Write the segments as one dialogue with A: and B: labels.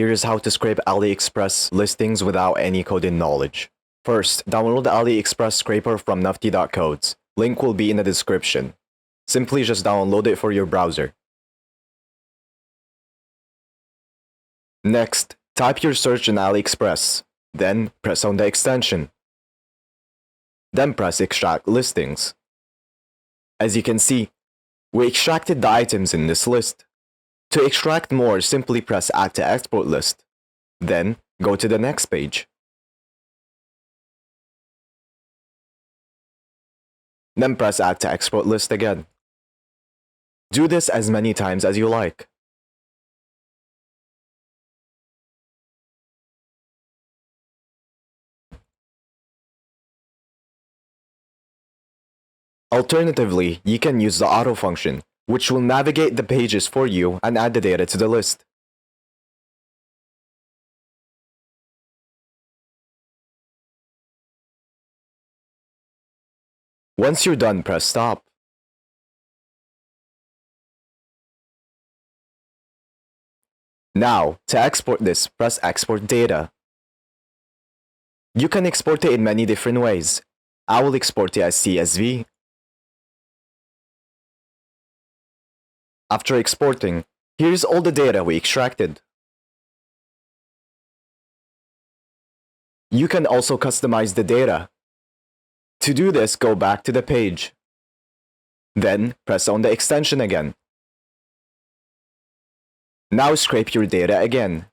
A: here is how to scrape AliExpress listings without any coding knowledge. First, download the AliExpress scraper from nifty.codes. Link will be in the description. Simply just download it for your browser. Next, type your search in AliExpress. Then, press on the extension. Then press Extract Listings. As you can see, we extracted the items in this list. To extract more, simply press Add to Export List. Then, go to the next page. Then press Add to Export List again. Do this as many times as you like. Alternatively, you can use the auto function, which will navigate the pages for you and add the data to the list. Once you're done, press Stop. Now, to export this, press Export Data. You can export it in many different ways. I will export it as CSV. After exporting, here's all the data we extracted. You can also customize the data. To do this, go back to the page. Then, press on the extension again. Now scrape your data again.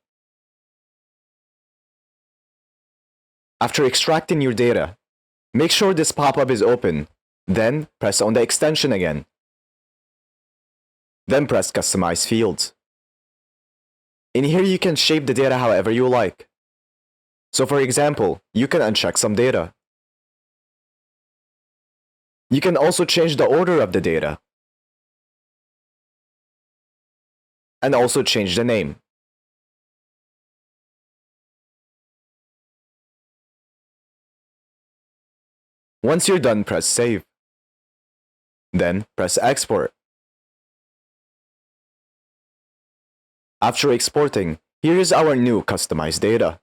A: After extracting your data, make sure this pop-up is open. Then, press on the extension again. Then press Customize Fields. In here, you can shape the data however you like. So for example, you can uncheck some data. You can also change the order of the data. And also change the name. Once you're done, press Save. Then press Export. After exporting, here is our new customized data.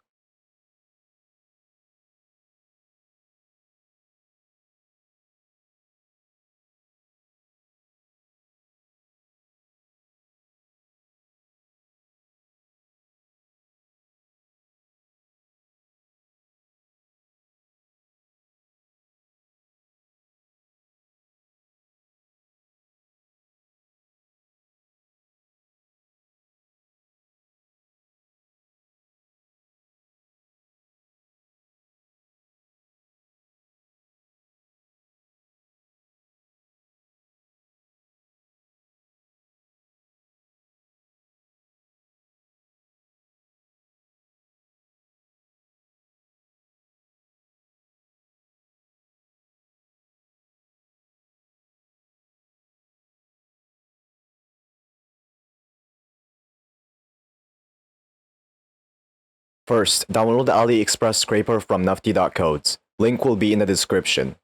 A: First, download the AliExpress scraper from nifty.codes. Link will be in the description.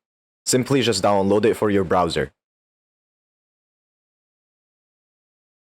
A: Simply just download it for your browser.